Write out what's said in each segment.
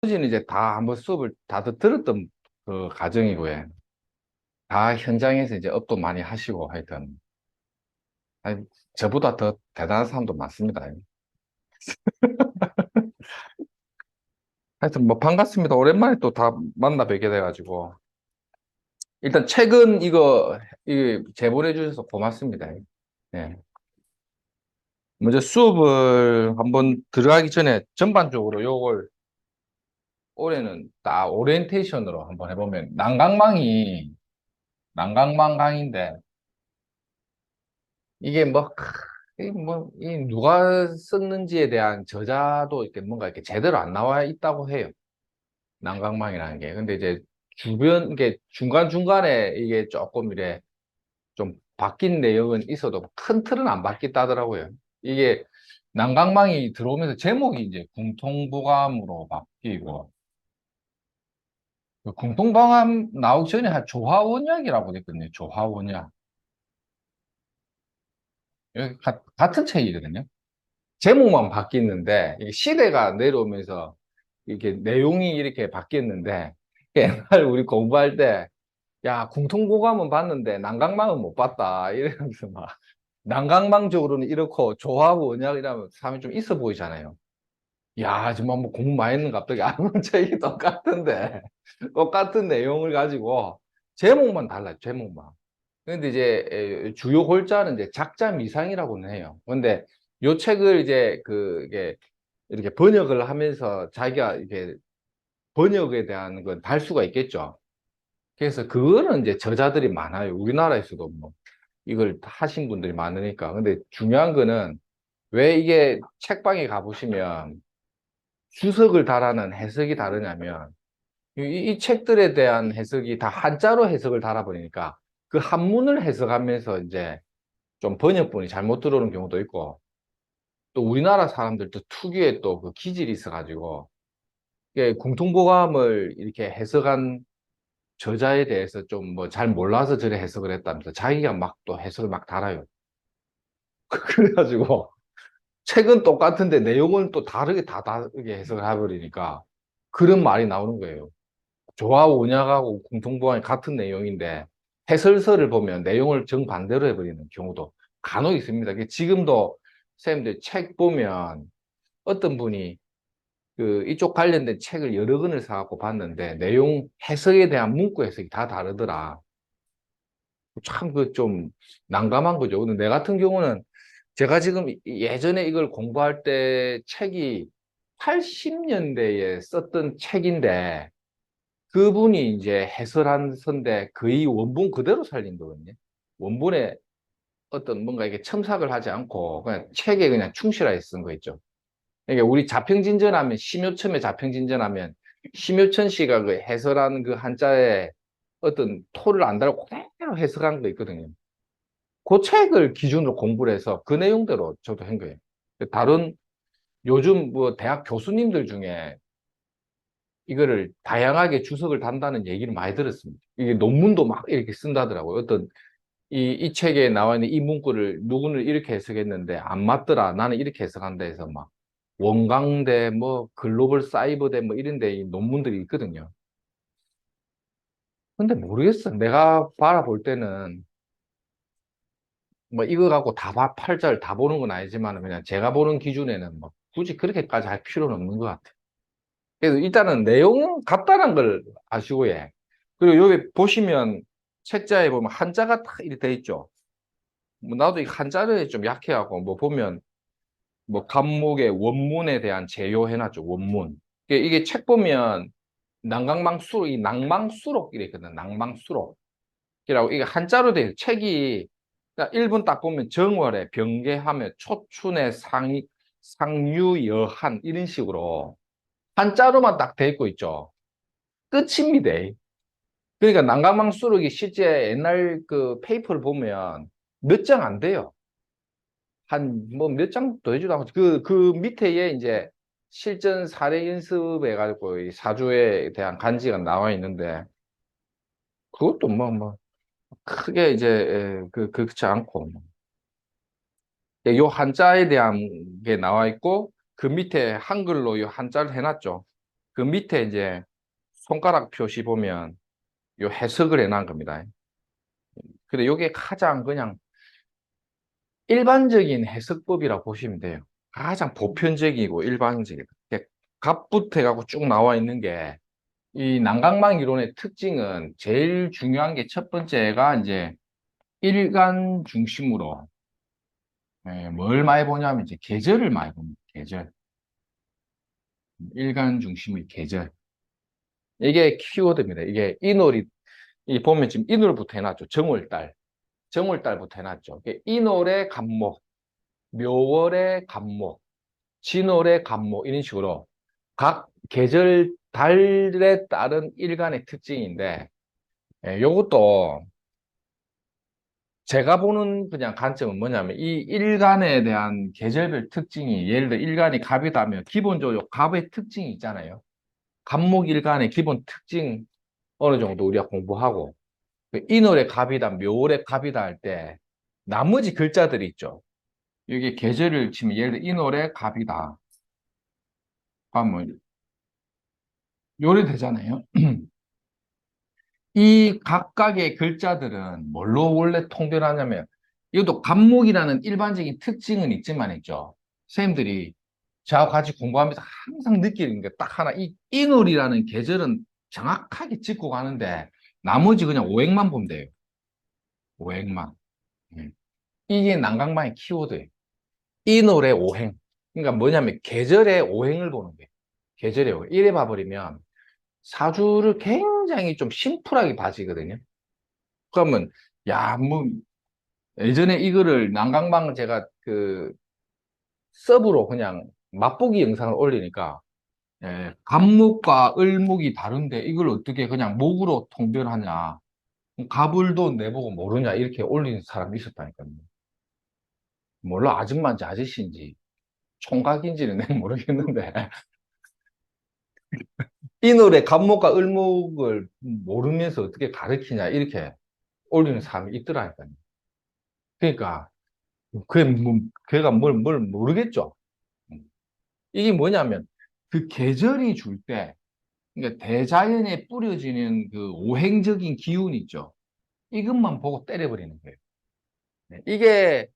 나머지는 이제 다 한번 수업을 다들 들었던 그 과정이고요. 다 현장에서 이제 업도 많이 하시고 하여튼, 아니, 저보다 더 대단한 사람도 많습니다. 하여튼 뭐 반갑습니다. 오랜만에 또 다 만나 뵙게 돼가지고. 일단 최근 이거 제보해 주셔서 고맙습니다. 네. 먼저 수업을 한번 들어가기 전에 전반적으로 요걸 올해는 딱 오리엔테이션으로 한번 해보면 난강망 강인데 이게 이 누가 썼는지에 대한 저자도 이렇게 뭔가 이렇게 제대로 안 나와 있다고 해요. 난강망이라는 게. 근데 이제 이게 중간중간에 이게 조금 이래 좀 바뀐 내용은 있어도 큰 틀은 안 바뀌었다더라고요. 이게 난강망이 들어오면서 제목이 이제 궁통보감으로 바뀌고, 그 궁통보감 나오기 전에 한 조화원약이라고 됐거든요. 조화원약. 여기 같은 책이거든요. 제목만 바뀌었는데, 이게 시대가 내려오면서 이렇게 내용이 이렇게 바뀌었는데, 옛날 우리 공부할 때, 야, 궁통보감은 봤는데 난강망은 못 봤다. 이러면서 막, 난강망적으로는 이렇고, 조화원약이라면 사람이 좀 있어 보이잖아요. 야, 정말 뭐 공부 많이 했는가 갑자기 아무 책이 똑같은데, 똑같은 내용을 가지고, 제목만 달라요, 제목만. 근데 이제 주요 골자는 이제 작자 미상이라고는 해요. 근데 요 책을 이제 이게 이렇게 번역을 하면서 자기가 이렇게 번역에 대한 건 달 수가 있겠죠. 그래서 그거는 이제 저자들이 많아요. 우리나라에서도 뭐 이걸 하신 분들이 많으니까. 근데 중요한 거는 왜 이게 책방에 가보시면 주석을 달아는 해석이 다르냐면 이 책들에 대한 해석이 다 한자로 해석을 달아버리니까 그 한문을 해석하면서 이제 좀 번역본이 잘못 들어오는 경우도 있고, 또 우리나라 사람들도 특유의 또 그 기질이 있어가지고, 이게 궁통보감을 이렇게 해석한 저자에 대해서 좀 뭐 잘 몰라서 저래 해석을 했다면서 자기가 막 또 해석을 막 달아요. 그래가지고, 책은 똑같은데 내용은 또 다르게 해석을 해버리니까 그런 말이 나오는 거예요. 조화우 온약하고 궁통보감이 같은 내용인데 해설서를 보면 내용을 정반대로 해버리는 경우도 간혹 있습니다. 지금도 선생님들 책 보면 어떤 분이 그 이쪽 관련된 책을 여러 권을 사갖고 봤는데 내용 해석에 대한 문구 해석이 다 다르더라. 참 그 좀 난감한 거죠. 근데 내 같은 경우는 제가 지금 예전에 이걸 공부할 때 책이 80년대에 썼던 책인데 그분이 이제 해설한 선데 거의 원본 그대로 살린 거거든요. 원본에 어떤 뭔가 이게 첨삭을 하지 않고 그냥 책에 그냥 충실하게 쓴 거 있죠. 그러니까 우리 자평진전하면 심효첨의 자평진전하면 심효천 씨가 그 해설한 그 한자에 어떤 토를 안 달고 그대로 해석한 거 있거든요. 그 책을 기준으로 공부를 해서 그 내용대로 저도 한 거예요. 다른 요즘 뭐 대학 교수님들 중에 이거를 다양하게 주석을 단다는 얘기를 많이 들었습니다. 이게 논문도 막 이렇게 쓴다더라고요. 어떤 이 책에 나와 있는 이 문구를 누구는 이렇게 해석했는데 안 맞더라. 나는 이렇게 해석한다 해서 막 원광대 뭐 글로벌 사이버대 뭐 이런 데 이 논문들이 있거든요. 근데 모르겠어. 내가 바라볼 때는 뭐 이거 갖고 팔자를 다 보는 건 아니지만 그냥 제가 보는 기준에는 뭐 굳이 그렇게까지 할 필요는 없는 것 같아요. 그래서 일단은 내용은 간단한 걸 아시고 해. 그리고 여기 보시면 책자에 보면 한자가 딱 이렇게 돼 있죠. 뭐 나도 이 한자를 좀 약해하고 뭐 보면 뭐 간목의 원문에 대한 제요 해놨죠. 원문. 이게 책 보면 난강망수록, 이 낭망수록 이랬거든. 낭망수록. 이라고 이게 한자로 돼 있어요. 책이 1분 딱 보면 정월에 병계하며 초춘에 상유여한 이런 식으로 한자로만 딱 돼 있고 있죠. 끝입니다. 그러니까 난강망수록이 실제 옛날 그 페이퍼를 보면 몇 장 안 돼요. 한 뭐 몇 장 더 해주도 않고 그 밑에에 이제 실전 사례 연습해 가지고 이 사주에 대한 간지가 나와 있는데 그것도 뭐 크게 이제 그렇지 않고 요 한자에 대한 게 나와 있고 그 밑에 한글로 요 한자를 해놨죠. 그 밑에 이제 손가락 표시 보면 요 해석을 해놓은 겁니다. 근데 요게 가장 그냥 일반적인 해석법이라고 보시면 돼요. 가장 보편적이고 일반적이다. 이렇게 갑부터 해갖고 쭉 나와 있는 게 이 난강망 이론의 특징은 제일 중요한 게 첫 번째가 이제 일간 중심으로 뭘 많이 보냐면 이제 계절을 많이 봅니다. 계절. 일간 중심의 계절. 이게 키워드입니다. 이게 인월이 이 보면 지금 인월부터 해놨죠. 정월달. 정월달부터 해놨죠. 인월의 간목, 묘월의 간목, 진월의 간목 이런 식으로 각 계절 달에 따른 일간의 특징인데 요것도 제가 보는 그냥 관점은 뭐냐면 이 일간에 대한 계절별 특징이 예를 들어 일간이 갑이다면 기본적으로 갑의 특징이 있잖아요. 갑목 일간의 기본 특징 어느 정도 우리가 공부하고 그 인월의 갑이다, 묘월의 갑이다 할 때 나머지 글자들이 있죠. 여기 계절을 치면 예를 들어 인월의 갑이다 하면 요래 되잖아요. 이 각각의 글자들은 뭘로 원래 통별하냐면 이것도 갑목이라는 일반적인 특징은 있지만 있죠. 선생님들이 저하고 같이 공부하면서 항상 느끼는 게 딱 하나 이 인월이라는 계절은 정확하게 짚고 가는데 나머지 그냥 오행만 보면 돼요. 오행만. 음. 이게 난강망의 키워드예요. 인월의 오행. 그러니까 뭐냐면 계절의 오행을 보는 거예요. 계절의 오행. 이래 봐버리면 사주를 굉장히 좀 심플하게 봐지거든요. 그러면 야, 뭐 예전에 이거를 난강방을 제가 그 서브로 그냥 맛보기 영상을 올리니까 갑목과 을목이 다른데 이걸 어떻게 그냥 목으로 통별하냐. 갑을도 내보고 모르냐 이렇게 올리는 사람이 있었다니까요. 몰라 아줌마인지 아저씨인지 총각인지는 내가 모르겠는데 이 노래 갑목과 을목을 모르면서 어떻게 가르치냐 이렇게 올리는 사람이 있더라니까요. 그러니까 그게 뭐, 걔가 뭘 모르겠죠. 이게 뭐냐면 그 계절이 줄 때, 그러니까 대자연에 뿌려지는 그 오행적인 기운 있죠. 이것만 보고 때려버리는 거예요. 네, 이게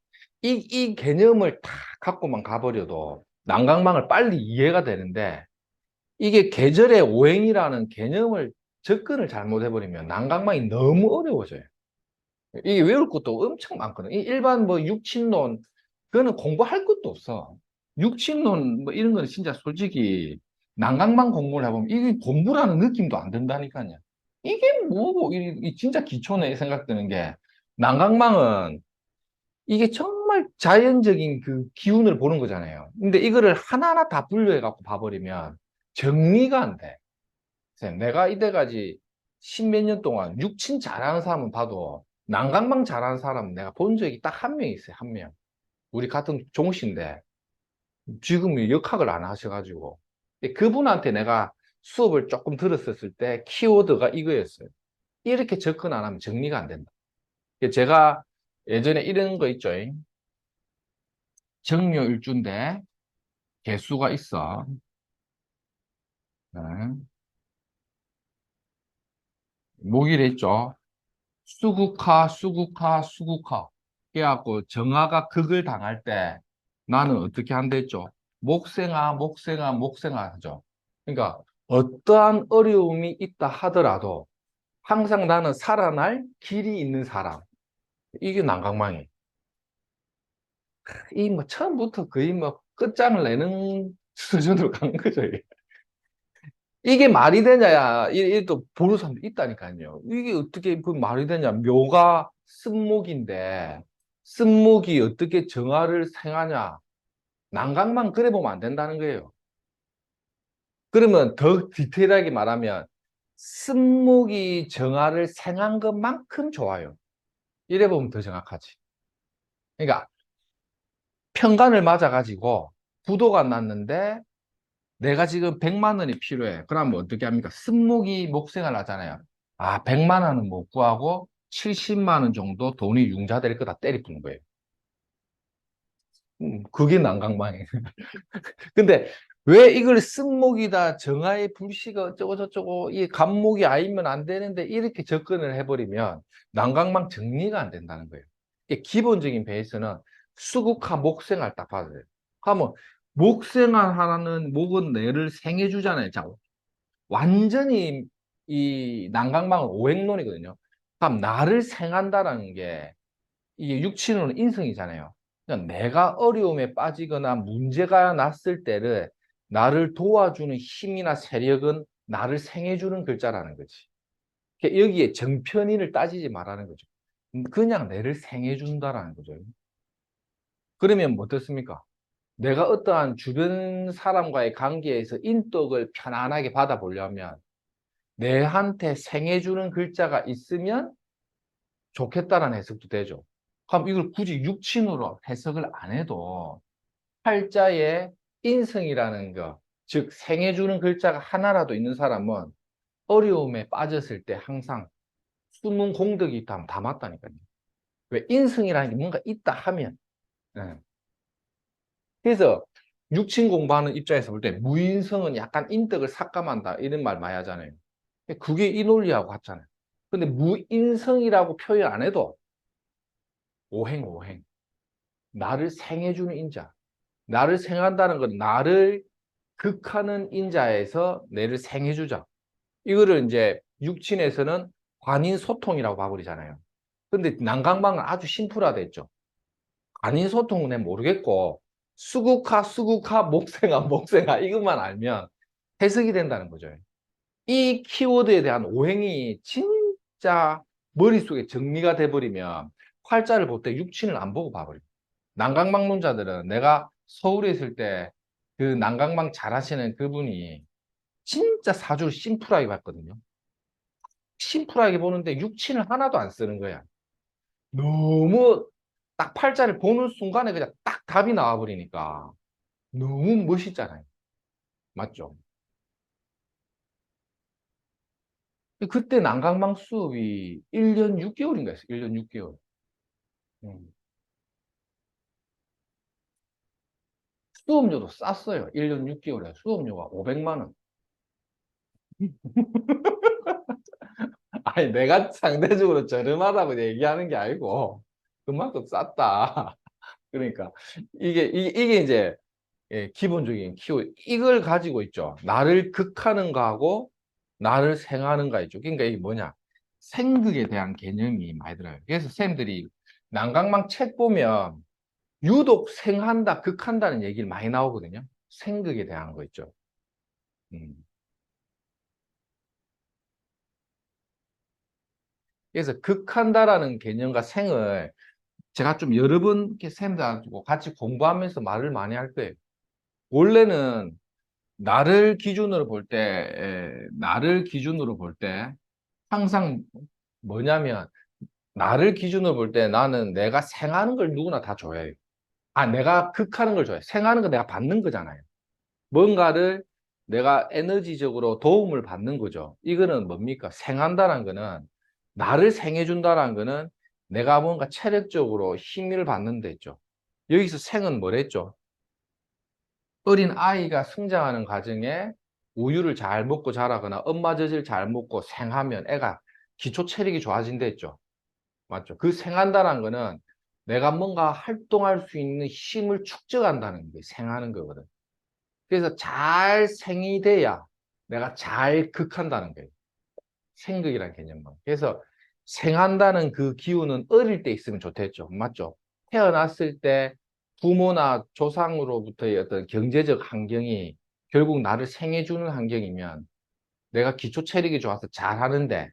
이 개념을 다 갖고만 가버려도 난강망을 빨리 이해가 되는데 이게 계절의 오행이라는 개념을 접근을 잘못해버리면 난강망이 너무 어려워져요. 이게 외울 것도 엄청 많거든. 이 일반 뭐 육친론, 그거는 공부할 것도 없어. 육친론 뭐 이런 거는 진짜 솔직히 난강만 공부를 해보면 이게 공부라는 느낌도 안 든다니까요. 이게 뭐고, 이 진짜 기초네 생각드는 게 난강망은 이게 정말 자연적인 그 기운을 보는 거잖아요. 근데 이거를 하나하나 다 분류해갖고 봐버리면 정리가 안 돼. 내가 이때까지 십몇 년 동안 육친 잘하는 사람은 봐도 난강망 잘하는 사람은 내가 본 적이 딱 한 명 있어요. 한 명. 우리 같은 종씨인데 지금 역학을 안 하셔가지고 그분한테 내가 수업을 조금 들었었을 때 키워드가 이거였어요. 이렇게 접근 안 하면 정리가 안 된다. 제가 예전에 이런 거 있죠. 정묘일주인데 개수가 있어. 네. 목일에 있죠. 수국화, 수국화, 수국화. 그래갖고 정화가 극을 당할 때 나는 어떻게 한다 했죠? 목생아, 목생아, 목생아 하죠. 그러니까 어떠한 어려움이 있다 하더라도 항상 나는 살아날 길이 있는 사람. 이게 난강망이. 이 뭐 처음부터 거의 뭐 끝장을 내는 수준으로 간 거죠. 이게 말이 되냐야, 또 보는 사람도 있다니까요. 이게 어떻게 그 말이 되냐. 묘가 쓴목인데, 쓴목이 어떻게 정화를 생하냐. 난강만 그래 보면 안 된다는 거예요. 그러면 더 디테일하게 말하면, 쓴목이 정화를 생한 것만큼 좋아요. 이래 보면 더 정확하지. 그러니까, 평간을 맞아가지고, 부도가 났는데, 내가 지금 100만 원이 필요해. 그러면 어떻게 합니까? 쓴목이 목생을 하잖아요. 아, 100만 원은 못 구하고 70만 원 정도 돈이 융자될 거다 때리는 거예요. 그게 난강망이에요. 근데 왜 이걸 쓴목이다, 정화의 불씨가 어쩌고저쩌고, 이 간목이 아니면 안 되는데, 이렇게 접근을 해버리면 난강망 정리가 안 된다는 거예요. 이게 기본적인 베이스는 수국화 목생을 딱 봐야 돼요. 그러면 목생을 하나는 목은 뇌를 생해주잖아요. 자, 완전히 이 난강망은 오행론이거든요. 그럼 나를 생한다라는 게 이게 육친으로는 인성이잖아요. 그러니까 내가 어려움에 빠지거나 문제가 났을 때를 나를 도와주는 힘이나 세력은 나를 생해주는 글자라는 거지. 그러니까 여기에 정편의를 따지지 말라는 거죠. 그냥 내를 생해준다라는 거죠. 그러면 뭐 어떻습니까? 내가 어떠한 주변 사람과의 관계에서 인덕을 편안하게 받아보려면 내한테 생해주는 글자가 있으면 좋겠다라는 해석도 되죠. 그럼 이걸 굳이 육친으로 해석을 안 해도 팔자에 인성이라는 거, 즉 생해주는 글자가 하나라도 있는 사람은 어려움에 빠졌을 때 항상 숨은 공덕이 있다 하면 다 맞다니까요. 왜 인성이라는 게 뭔가 있다 하면. 예. 그래서 육친 공부하는 입장에서 볼 때 무인성은 약간 인덕을 삭감한다 이런 말 많이 하잖아요. 그게 이 논리하고 같잖아요. 근데 무인성이라고 표현 안 해도 오행. 나를 생해주는 인자. 나를 생한다는 건 나를 극하는 인자에서 내를 생해주자. 이거를 이제 육친에서는 관인소통이라고 봐버리잖아요. 근데 난강방은 아주 심플하다했죠. 관인소통은 내 모르겠고 수국하, 목생아 이것만 알면 해석이 된다는 거죠. 이 키워드에 대한 오행이 진짜 머릿속에 정리가 돼버리면 활자를 볼 때 육친을 안 보고 봐버려요. 난강방론자들은 내가 서울에 있을 때 그 난강방 잘하시는 그분이 진짜 사주를 심플하게 봤거든요. 심플하게 보는데 육친을 하나도 안 쓰는 거야. 너무 딱 팔자를 보는 순간에 그냥 딱 답이 나와버리니까 너무 멋있잖아요. 맞죠? 그때 난강방 수업이 1년 6개월인가 했어요. 1년 6개월. 음. 수업료도 쌌어요. 1년 6개월에 수업료가 500만 원. 아니, 내가 상대적으로 저렴하다고 얘기하는 게 아니고, 그만큼 쌌다. 그러니까, 이게 이제, 기본적인 키워드. 이걸 가지고 있죠. 나를 극하는 거하고, 나를 생하는 거 있죠. 그러니까 이게 뭐냐. 생극에 대한 개념이 많이 들어요. 그래서 쌤들이 난강망 책 보면, 유독 생한다, 극한다는 얘기를 많이 나오거든요. 생극에 대한 거 있죠. 음. 그래서 극한다라는 개념과 생을 제가 좀 여러 번 이렇게 쌤들하고 같이 공부하면서 말을 많이 할 거예요. 원래는 나를 기준으로 볼 때, 항상 뭐냐면, 나를 기준으로 볼 때 나는 내가 생하는 걸 누구나 다 좋아해요. 내가 극하는 걸 좋아해. 생하는 거 내가 받는 거잖아요. 뭔가를 내가 에너지적으로 도움을 받는 거죠. 이거는 뭡니까? 생한다는 거는, 나를 생해준다는 거는 내가 뭔가 체력적으로 힘을 받는 데 있죠. 여기서 생은 뭐랬죠? 어린 아이가 성장하는 과정에 우유를 잘 먹고 자라거나 엄마 젖을 잘 먹고 생하면 애가 기초 체력이 좋아진다 했죠. 맞죠? 그 생한다는 거는 내가 뭔가 활동할 수 있는 힘을 축적한다는 게 생하는 거거든. 그래서 잘 생이 돼야 내가 잘 극한다는 거예요. 생극이라는 개념만. 그래서 생한다는 그 기운은 어릴 때 있으면 좋겠죠. 맞죠? 태어났을 때 부모나 조상으로부터의 어떤 경제적 환경이 결국 나를 생해주는 환경이면 내가 기초 체력이 좋아서 잘하는데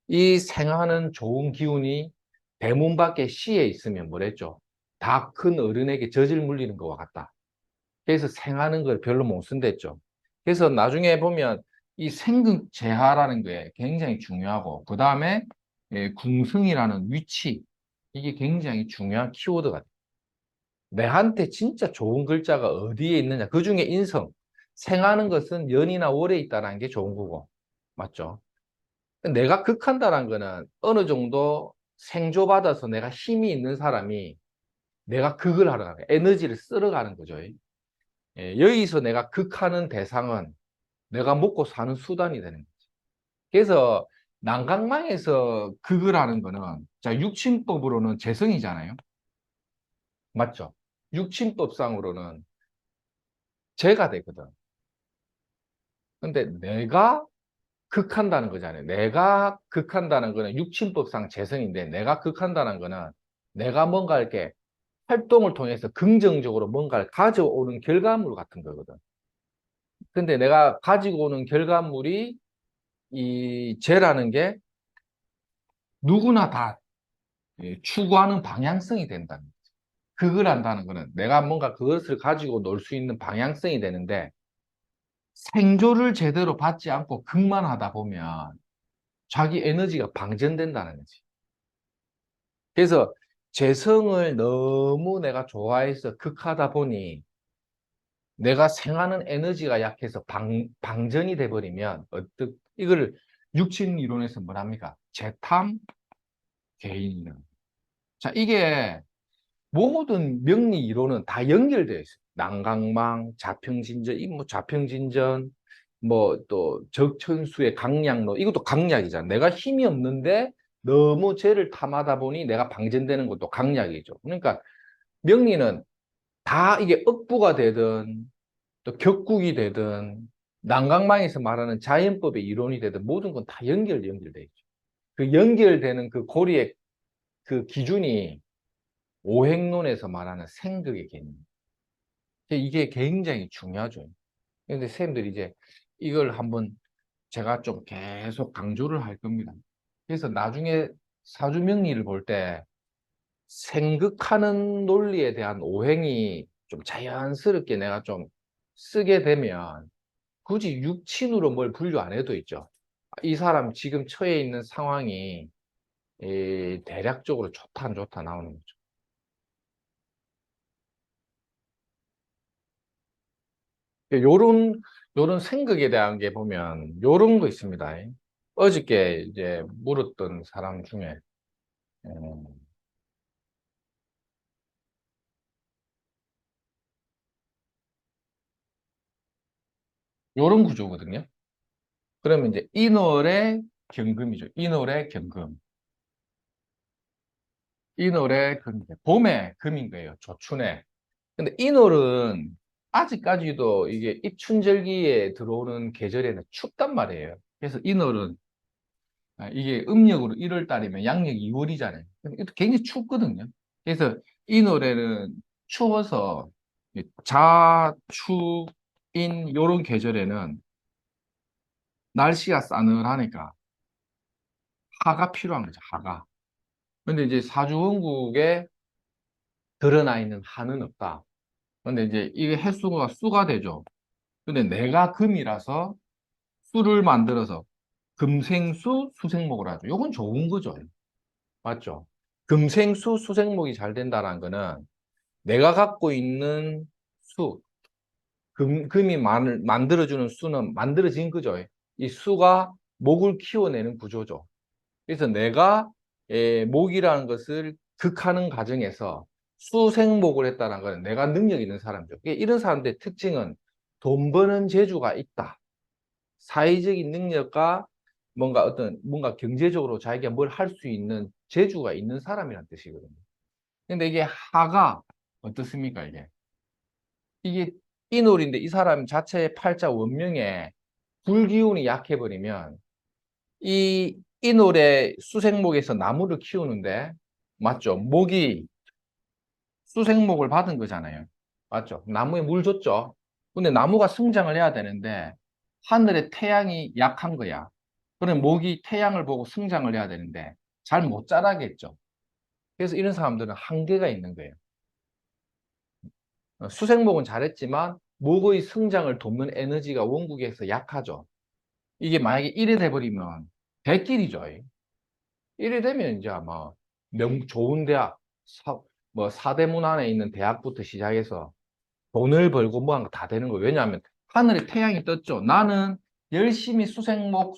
이 생하는 좋은 기운이 대문 밖에 시에 있으면 뭐랬죠? 다 큰 어른에게 젖을 물리는 것과 같다. 그래서 생하는 걸 별로 못 쓴댔죠. 그래서 나중에 보면 이 생극 재하라는 게 굉장히 중요하고, 그 다음에 궁승이라는 위치, 이게 굉장히 중요한 키워드가 돼요. 내한테 진짜 좋은 글자가 어디에 있느냐. 그 중에 인성. 생하는 것은 연이나 월에 있다는 게 좋은 거고. 맞죠? 내가 극한다는 거는 어느 정도 생조받아서 내가 힘이 있는 사람이 내가 극을 하러 가는 거야. 에너지를 쓸어 가는 거죠. 여기서 내가 극하는 대상은 내가 먹고 사는 수단이 되는 거지. 그래서 난강망에서 극을 하는 거는 자, 육친법으로는 재성이잖아요. 맞죠? 육친법상으로는 죄가 되거든. 근데 내가 극한다는 거잖아요. 내가 극한다는 거는 육친법상 재성인데 내가 극한다는 거는 내가 뭔가 이렇게 활동을 통해서 긍정적으로 뭔가를 가져오는 결과물 같은 거거든. 근데 내가 가지고 오는 결과물이 이 죄라는 게 누구나 다 추구하는 방향성이 된다는 거지. 극을 한다는 거는 내가 뭔가 그것을 가지고 놀 수 있는 방향성이 되는데 생조를 제대로 받지 않고 극만 하다 보면 자기 에너지가 방전된다는 거지. 그래서 재성을 너무 내가 좋아해서 극하다 보니 내가 생하는 에너지가 약해서 방전이 돼버리면 이걸 육친 이론에서 뭐랍니까? 재탐 개인이는. 자, 이게 모든 명리 이론은 다 연결되어 있어요. 난강망, 자평진전, 이 뭐 자평진전, 뭐 또 적천수의 강약론, 이것도 강약이잖아. 내가 힘이 없는데 너무 죄를 탐하다 보니 내가 방전되는 것도 강약이죠. 그러니까 명리는 다 이게 억부가 되든 또 격국이 되든 난강망에서 말하는 자연법의 이론이 되든 모든 건 다 연결돼 있죠. 그 연결되는 그 고리의 그 기준이 오행론에서 말하는 생극의 개념. 이게 굉장히 중요하죠. 근데 선생님들이 이제 이걸 한번 제가 좀 계속 강조를 할 겁니다. 그래서 나중에 사주명리를 볼 때 생극하는 논리에 대한 오행이 좀 자연스럽게 내가 좀 쓰게 되면 굳이 육친으로 뭘 분류 안 해도 있죠. 이 사람 지금 처해 있는 상황이 대략적으로 좋다 안 좋다 나오는 거죠. 요런 생각에 대한 게 보면 요런 거 있습니다. 어저께 이제 물었던 사람 중에 음, 요런 구조거든요. 그러면 이제 인월의 경금이죠. 인월의 경금. 인월의 금, 봄에 금인 거예요. 조춘에. 근데 인월은 아직까지도 이게 입춘절기에 들어오는 계절에는 춥단 말이에요. 그래서 인월은 이게 음력으로 1월 달이면 양력 2월이잖아요. 굉장히 춥거든요. 그래서 이 노래는 추워서 자축인 요런 계절에는 날씨가 싸늘하니까 하가 필요한 거죠. 하가. 근데 이제 사주원국에 드러나 있는 하는 없다. 근데 이제 이게 횟수가 수가 되죠. 근데 내가 금이라서 수를 만들어서 금생수 수생목을 하죠. 요건 좋은 거죠. 맞죠? 금생수 수생목이 잘 된다는 거는 내가 갖고 있는 수, 금이 만들어주는 수는 만들어진 거죠. 이 수가 목을 키워내는 구조죠. 그래서 내가 목이라는 것을 극하는 과정에서 수생목을 했다는 것은 내가 능력 있는 사람이죠. 이런 사람들의 특징은 돈 버는 재주가 있다. 사회적인 능력과 뭔가 경제적으로 자기가 뭘 할 수 있는 재주가 있는 사람이라는 뜻이거든요. 근데 이게 하가 어떻습니까, 이게? 이게 인월인데 이 사람 자체의 팔자 원명에 불기운이 약해버리면 이 인월의 수생목에서 나무를 키우는데 맞죠? 목이 수생목을 받은 거잖아요. 맞죠? 나무에 물 줬죠. 근데 나무가 성장을 해야 되는데 하늘의 태양이 약한 거야. 그럼 목이 태양을 보고 성장을 해야 되는데 잘 못 자라겠죠. 그래서 이런 사람들은 한계가 있는 거예요. 수생목은 잘했지만 목의 성장을 돕는 에너지가 원국에서 약하죠. 이게 만약에 이래 돼버리면 백길이죠. 이래 되면 이제 아마 좋은 대학, 뭐 사대문 안에 있는 대학부터 시작해서 돈을 벌고 뭐 하는 거 다 되는 거예요. 왜냐하면 하늘에 태양이 떴죠. 나는 열심히 수생목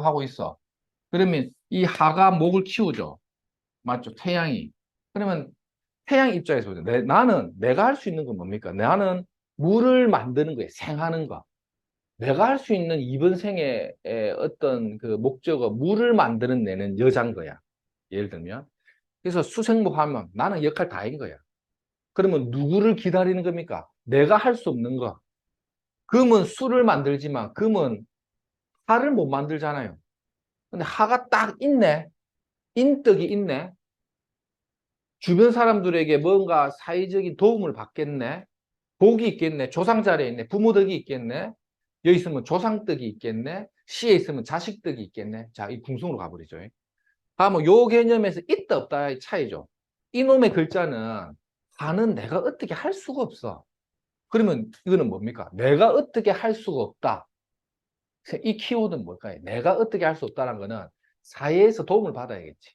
하고 있어. 그러면 이 하가 목을 키우죠. 맞죠? 태양이. 그러면 태양 입장에서 보자. 나는 내가 할 수 있는 건 뭡니까? 나는 물을 만드는 거예요. 생하는 거. 내가 할 수 있는 이번 생의 어떤 그 목적어, 물을 만드는 내는 여잔 거야. 예를 들면. 그래서 수생모 하면 나는 역할 다인 거야. 그러면 누구를 기다리는 겁니까? 내가 할 수 없는 거. 금은 수를 만들지만 금은 하를 못 만들잖아요. 근데 하가 딱 있네. 인덕이 있네. 주변 사람들에게 뭔가 사회적인 도움을 받겠네. 복이 있겠네. 조상 자리에 있네. 부모 덕이 있겠네. 여기 있으면 조상 덕이 있겠네. 시에 있으면 자식 덕이 있겠네. 자, 이 궁성으로 가버리죠. 뭐, 요 개념에서 있다 없다의 차이죠. 이놈의 글자는 하는 내가 어떻게 할 수가 없어. 그러면 이거는 뭡니까? 내가 어떻게 할 수가 없다. 이 키워드는 뭘까요? 내가 어떻게 할 수 없다는 거는 사회에서 도움을 받아야겠지.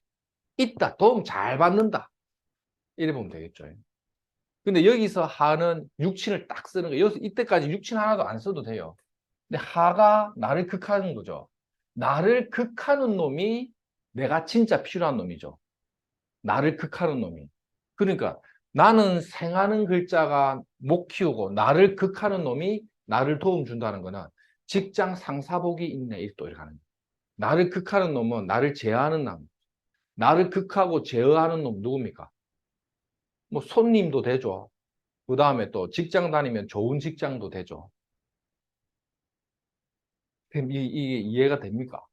있다. 도움 잘 받는다. 이래 보면 되겠죠. 근데 여기서 하는 육친을 딱 쓰는 거예요. 여기서 이때까지 육친 하나도 안 써도 돼요. 근데 하가 나를 극하는 거죠. 나를 극하는 놈이 내가 진짜 필요한 놈이죠. 나를 극하는 놈이. 그러니까 나는 생하는 글자가 못 키우고 나를 극하는 놈이 나를 도움 준다는 거는 직장 상사복이 있네. 또 이렇게 하는 거예요. 나를 극하는 놈은 나를 제어하는 놈. 나를 극하고 제어하는 놈 누굽니까? 뭐 손님도 되죠. 그 다음에 또 직장 다니면 좋은 직장도 되죠. 그럼 이게 이해가 됩니까?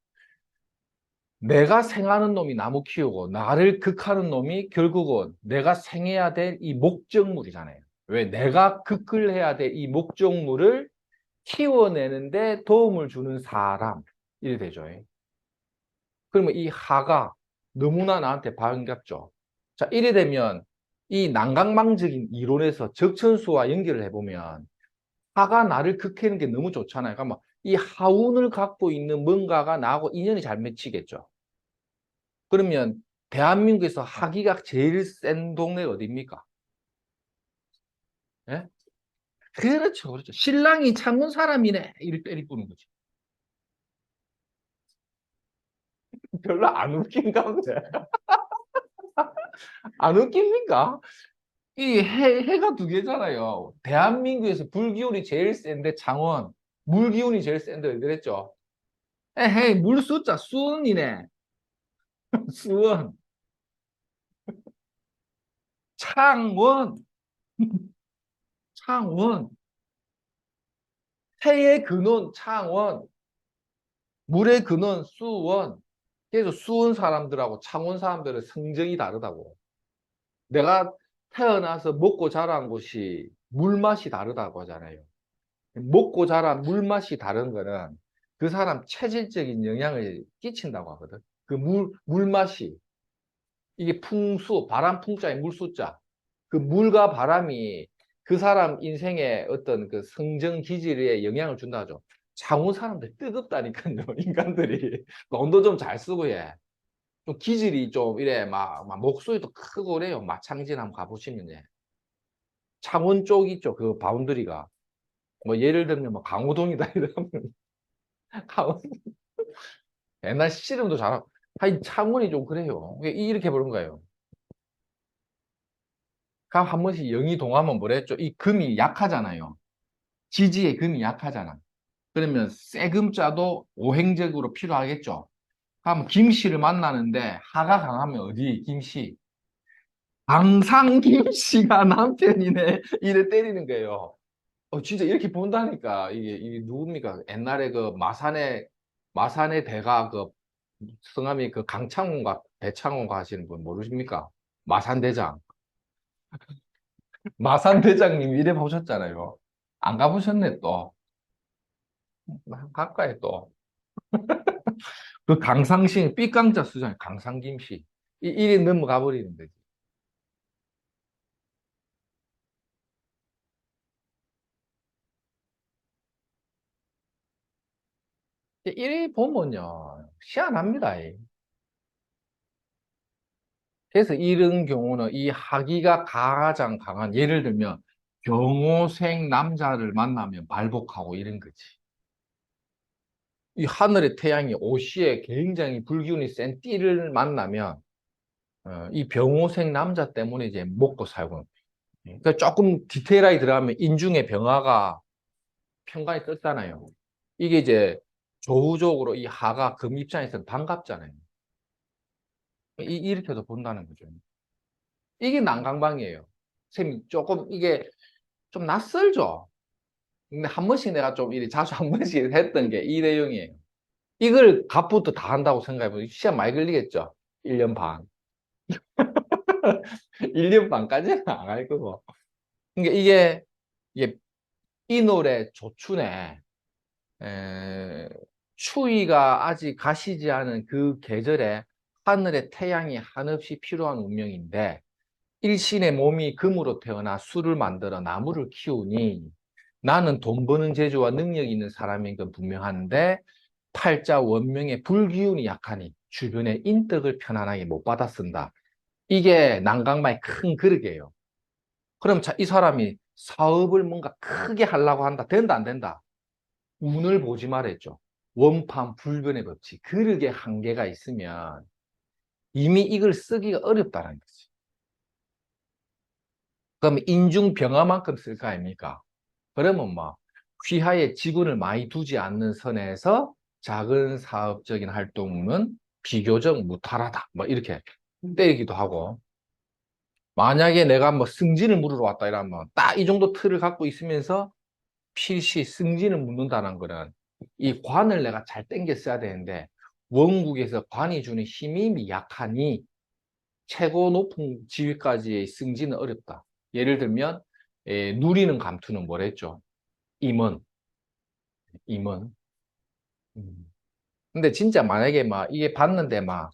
내가 생하는 놈이 나무 키우고 나를 극하는 놈이 결국은 내가 생해야 될 이 목적물이잖아요. 왜? 내가 극을 해야 될 이 목적물을 키워내는데 도움을 주는 사람. 이래 되죠. 그러면 이 하가 너무나 나한테 반갑죠. 자, 이래 되면 이 난강망적인 이론에서 적천수와 연결을 해보면 하가 나를 극하는 게 너무 좋잖아요. 그러면 이 하운을 갖고 있는 뭔가가 나하고 인연이 잘 맺히겠죠. 그러면 대한민국에서 하기가 제일 센 동네가 어디입니까? 예? 그렇죠, 그렇죠. 신랑이 창원 사람이네. 이를 때리 뿌는 거지. 별로 안 웃긴가 보네. 안 웃깁니까? 이 해가 두 개잖아요. 대한민국에서 불기운이 제일 센데 창원, 물기운이 제일 센데 왜 그랬죠? 에헤이, 물 숫자, 수원이네. 수원, 창원, 창원. 해의 근원, 창원. 물의 근원, 수원. 그래서 수원 사람들하고 창원 사람들의 성정이 다르다고. 내가 태어나서 먹고 자란 곳이 물맛이 다르다고 하잖아요. 먹고 자란 물맛이 다른 거는 그 사람 체질적인 영향을 끼친다고 하거든. 그 물맛이. 이게 풍수, 바람 풍자의 물수자. 그 물과 바람이 그 사람 인생의 어떤 그 성정 기질에 영향을 준다 하죠. 창원 사람들 뜨겁다니까요, 인간들이. 돈도 좀 잘 쓰고 해. 좀 기질이 좀 이래, 막 목소리도 크고 그래요. 마창진 한번 가보시면, 예. 창원 쪽 있죠, 그 바운더리가. 뭐 예를 들면 뭐 강호동이다 이러면, 강원, 옛날 씨름도 잘하고. 하여튼 창원이 좀 그래요. 이렇게 부른 거예요. 한 번씩 영이 동하면 뭐랬죠? 이 금이 약하잖아요. 지지의 금이 약하잖아. 그러면 세금자도 오행적으로 필요하겠죠. 그럼 김씨를 만나는데 하가 강하면 어디 김씨? 강상 김씨가 남편이네. 이래 때리는 거예요. 진짜 이렇게 본다니까. 이게 누굽니까? 옛날에 그 마산의 대가 그 성함이 그 강창훈과 배창훈과 하시는 분 모르십니까? 마산대장. 마산대장님 이래 보셨잖아요. 안 가보셨네, 또. 가까이 또. 그 강상신, 삐강자 쓰잖아요. 강상김씨. 이래 넘어가 버리는 거지. 이래 보면요. 희한합니다. 그래서 이런 경우는 이 하기가 가장 강한, 예를 들면, 경호생 남자를 만나면 발복하고 이런 거지. 이 하늘의 태양이 오시에 굉장히 불기운이 센 띠를 만나면, 이 병호생 남자 때문에 이제 먹고 살고, 그러니까 조금 디테일하게 들어가면 인중의 병화가 편관이 떴잖아요. 이게 이제 조우적으로 이 하가 금 입장에서는 반갑잖아요. 이렇게도 본다는 거죠. 이게 난강방이에요. 선생님, 조금 이게 좀 낯설죠? 근데 한 번씩 내가 좀 이리 자주 한 번씩 했던 게 이 내용이에요. 이걸 갑부터 다 한다고 생각해보면 시간 많이 걸리겠죠? 1년 반. 1년 반까지는 안 할 거고. 그러니까 이게 이 노래 조춘에 에, 추위가 아직 가시지 않은 그 계절에 하늘에 태양이 한없이 필요한 운명인데 일신의 몸이 금으로 태어나 술을 만들어 나무를 키우니 나는 돈 버는 재주와 능력이 있는 사람인 건 분명한데 팔자 원명의 불기운이 약하니 주변에 인덕을 편안하게 못 받아 쓴다. 이게 난강마의 큰 그릇이에요. 그럼 이 사람이 사업을 뭔가 크게 하려고 한다. 된다, 안 된다? 운을 보지 말았죠. 원판 불변의 법칙. 그릇의 한계가 있으면 이미 이걸 쓰기가 어렵다는 거지. 그럼 인중병화만큼 쓸 거 아닙니까? 그러면 뭐 휘하에 지분을 많이 두지 않는 선에서 작은 사업적인 활동은 비교적 무탈하다. 뭐 이렇게 때리기도 하고 만약에 내가 뭐 승진을 물으러 왔다 이러면 딱 이 정도 틀을 갖고 있으면서 필시 승진을 묻는다는 거는 이 관을 내가 잘 땡겨 써야 되는데 원국에서 관이 주는 힘이 약하니 최고 높은 지위까지의 승진은 어렵다. 예를 들면 누리는 감투는 뭐랬죠? 임원, 임원. 음. 근데 진짜 만약에 막 이게 봤는데 막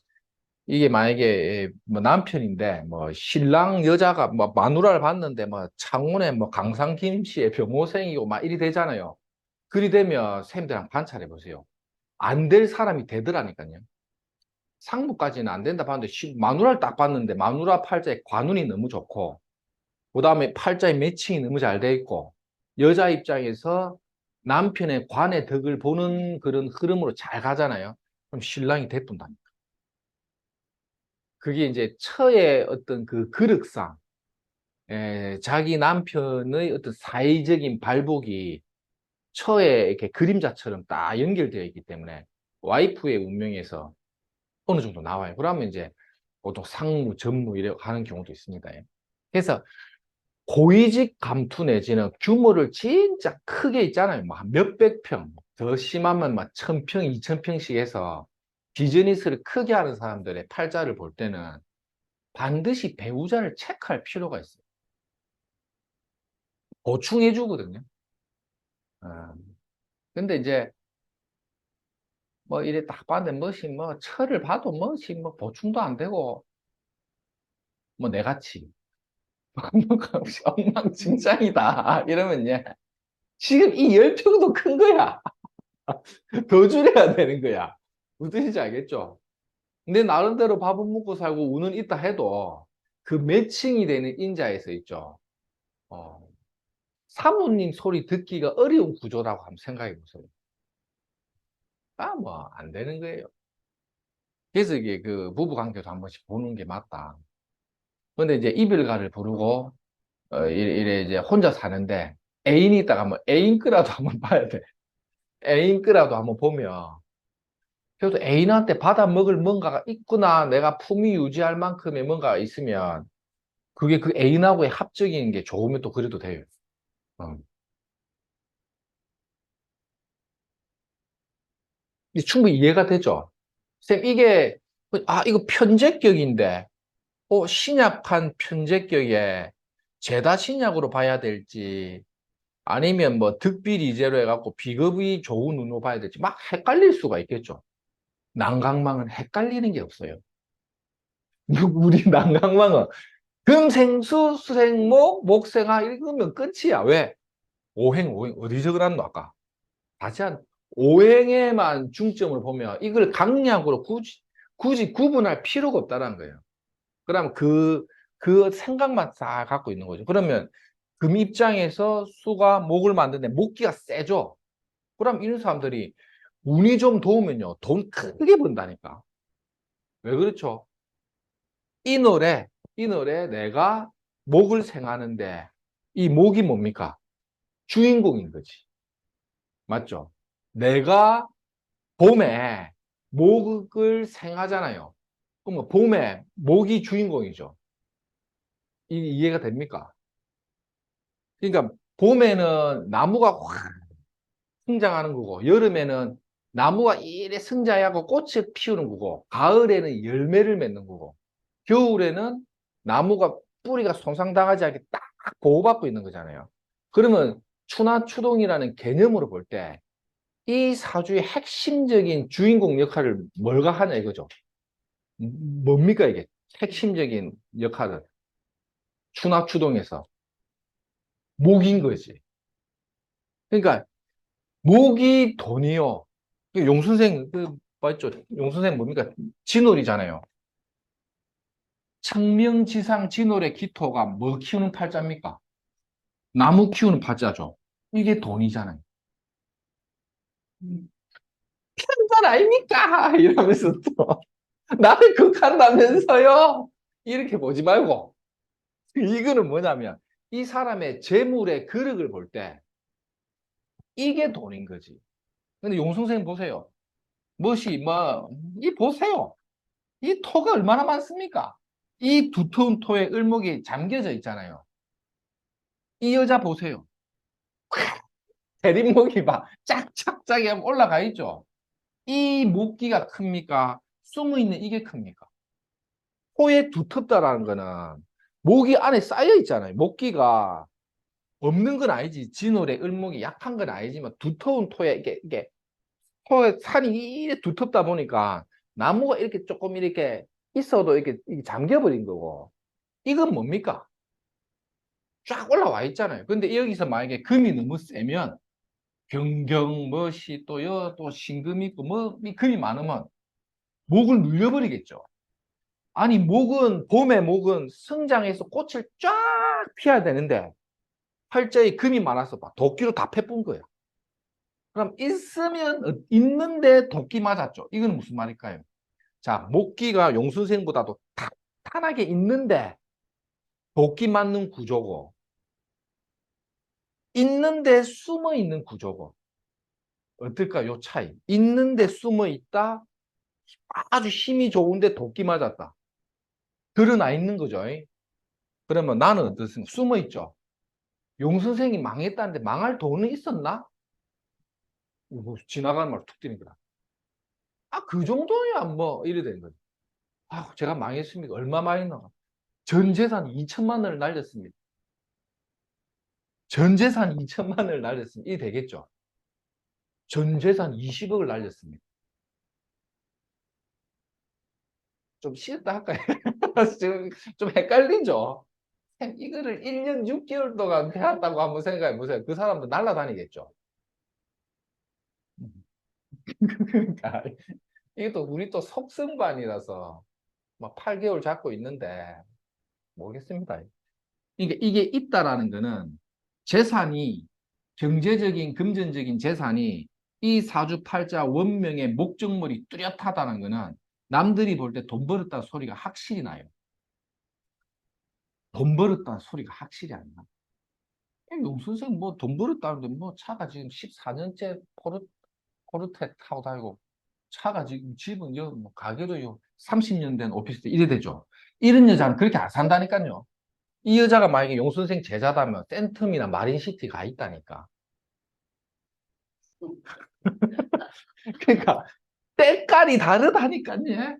이게 만약에 뭐 남편인데 뭐 신랑 여자가 뭐 마누라를 봤는데 뭐 창원에 뭐 강상김 씨의 병호생이고 막 이리 되잖아요. 그리 되면 쌤들랑 관찰해 보세요. 안 될 사람이 되더라니까요. 상무까지는 안 된다 봤는데 마누라를 딱 봤는데 마누라 팔자에 관운이 너무 좋고 그다음에 팔자의 매칭이 너무 잘 돼 있고 여자 입장에서 남편의 관의 덕을 보는 그런 흐름으로 잘 가잖아요. 그럼 신랑이 대뿐다니까. 그게 이제 처의 어떤 그 그릇상 자기 남편의 어떤 사회적인 발복이 처에 이렇게 그림자처럼 딱 연결되어 있기 때문에 와이프의 운명에서 어느 정도 나와요. 그러면 이제 보통 상무, 전무 이래 하는 경우도 있습니다. 그래서 고위직 감투 내지는 규모를 진짜 크게 있잖아요. 뭐 한 몇백 평, 더 심하면 막 1000평, 2000평씩 해서 비즈니스를 크게 하는 사람들의 팔자를 볼 때는 반드시 배우자를 체크할 필요가 있어요. 보충해 주거든요. 어. 근데 이제 뭐 이래 딱 봤는데 뭐시 뭐 철을 봐도 뭐시 뭐 보충도 안 되고 뭐 내같이 뭔가 엉망진창이다 이러면 이제 지금 이 열평도 큰 거야. 더 줄여야 되는 거야. 무슨 뜻인지 알겠죠? 근데 나름대로 밥은 먹고 살고 운은 있다 해도 그 매칭이 되는 인자에서 있죠. 어, 사모님 소리 듣기가 어려운 구조라고 한번 생각해 보세요. 아, 뭐, 안 되는 거예요. 그래서 이게 그 부부 관계도 한 번씩 보는 게 맞다. 근데 이제 이별가를 부르고, 이래 이제 혼자 사는데 애인이 있다가 뭐 애인 거라도 한번 봐야 돼. 애인 거라도 한번 보면 그래도 애인한테 받아 먹을 뭔가가 있구나. 내가 품위 유지할 만큼의 뭔가가 있으면 그게 그 애인하고의 합적인 게 좋으면 또 그래도 돼요. 어. 이게 충분히 이해가 되죠? 쌤, 이게, 이거 편제격인데, 신약한 편제격에 죄다 신약으로 봐야 될지, 아니면 뭐 득비리제로 해갖고 비겁이 좋은 운으로 봐야 될지, 막 헷갈릴 수가 있겠죠. 난강망은 헷갈리는 게 없어요. 우리 난강망은 금생수, 수생목, 목생화, 읽으면 끝이야. 왜? 오행, 어디 적어놨노, 아까? 다시 한 오행에만 중점을 보면 이걸 강약으로 굳이 구분할 필요가 없다는 거예요. 그럼 그 생각만 싹 갖고 있는 거죠. 그러면 금 입장에서 수가 목을 만드는데 목기가 세죠. 그럼 이런 사람들이 운이 좀 도우면요. 돈 크게 번다니까. 왜 그렇죠? 이 노래 내가 목을 생하는데 이 목이 뭡니까? 주인공인 거지. 맞죠? 내가 봄에 목을 생하잖아요. 그러면 봄에 목이 주인공이죠. 이해가 됩니까? 그러니까 봄에는 나무가 확 성장하는 거고, 여름에는 나무가 이래 성장하고 꽃을 피우는 거고, 가을에는 열매를 맺는 거고, 겨울에는 나무가 뿌리가 손상당하지 않게 딱 보호받고 있는 거잖아요. 그러면 추나추동이라는 개념으로 볼 때 이 사주의 핵심적인 주인공 역할을 뭘가 하냐 이거죠. 뭡니까 이게? 핵심적인 역할은 추나추동에서 목인 거지. 그러니까 목이 돈이요. 용선생 맞죠? 용선생 뭡니까? 진월이잖아요. 청명지상 진월의 기토가 뭐 키우는 팔자입니까? 나무 키우는 팔자죠. 이게 돈이잖아요. 편견 아닙니까? 이러면서 또 나를 극한다면서요? 이렇게 보지 말고 이거는 뭐냐면 이 사람의 재물의 그릇을 볼 때 이게 돈인 거지. 근데 용선생 보세요. 멋이 이 보세요. 이 토가 얼마나 많습니까? 이 두터운 토에 을목이 잠겨져 있잖아요. 이 여자 보세요. 대립목이 막 짝짝짝이 하면 올라가 있죠. 이 목기가 큽니까? 숨어 있는 이게 큽니까? 코에 두텁다라는 거는 목이 안에 쌓여 있잖아요. 목기가 없는 건 아니지. 진월에 을목이 약한 건 아니지만 두터운 토에 이게 토에 산이 이렇게 두텁다 보니까 나무가 이렇게 조금 이렇게 있어도 이렇게 잠겨버린 거고. 이건 뭡니까? 쫙 올라와 있잖아요. 근데 여기서 만약에 금이 너무 세면 변경, 멋이 또 신금 있고 이 금이 많으면 목을 눌려버리겠죠. 아니 봄에 목은 성장해서 꽃을 쫙 피워야 되는데 팔자에 금이 많아서 막 도끼로 다 패뿐 거야. 그럼 있는데 도끼 맞았죠. 이건 무슨 말일까요? 자, 목기가 용순생보다도 탄탄하게 있는데 도끼 맞는 구조고 있는데 숨어 있는 구조고 어떨까? 요 차이. 있는데 숨어 있다. 아주 힘이 좋은데 도끼 맞았다. 드러나 있는 거죠. 그러면 나는 어떻습니까? 숨어 있죠. 용 선생이 망했다는데 망할 돈은 있었나? 뭐 지나가는 말 툭 뛰는 거다. 아, 그 정도야 뭐 이래 되는 거죠. 아, 제가 망했습니까? 얼마 망했나? 전 재산 2천만 원을 날렸습니다. 전 재산 2천만 원을 날렸습니다. 이게 되겠죠. 전 재산 20억을 날렸습니다. 좀 쉬었다 할까요? 지금 좀 헷갈리죠? 이거를 1년 6개월 동안 해왔다고 한번 생각해 보세요. 그 사람도 날아다니겠죠. 그러니까 이게 또 우리 또 속성반이라서 막 8개월 잡고 있는데 모르겠습니다. 이게 있다라는 거는 재산이 경제적인 금전적인 재산이 이 사주팔자 원명의 목적물이 뚜렷하다는 거는 남들이 볼 때 돈 벌었다는 소리가 확실히 나요. 돈 벌었다는 소리가 확실히 안 나. 용선생 뭐 돈 벌었다는데 뭐 차가 지금 14년째 포르테 타고 다니고 차가 지금 집은 뭐 가게도 30년 된 오피스텔 이래 되죠. 이런 여자는 그렇게 안 산다니까요. 이 여자가 만약에 용선생 제자다면 센텀이나 마린시티 가 있다니까. 그러니까 때깔이 다르다니까요.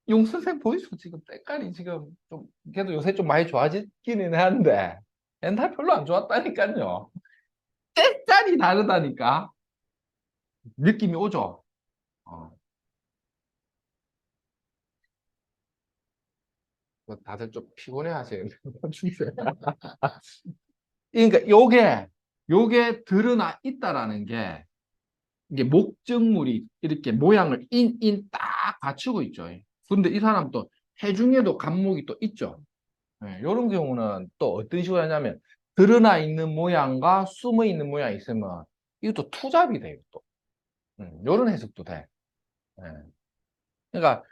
용선생 보이소 지금 때깔이 지금 좀 그래도 요새 좀 많이 좋아지기는 하는데 옛날 별로 안 좋았다니까요. 때깔이 다르다니까. 느낌이 오죠. 어, 뭐 다들 좀 피곤해 하시는 중세. 그러니까 요게 드러나 있다라는 게 이게 목적물이 이렇게 모양을 딱 갖추고 있죠. 근데 이 사람도 해중에도 간목이 또 있죠. 이런 경우는 또 어떤 식으로 하냐면 드러나 있는 모양과 숨어 있는 모양이 있으면 이것도 투잡이 돼요. 또 이런 해석도 돼. 예. 그러니까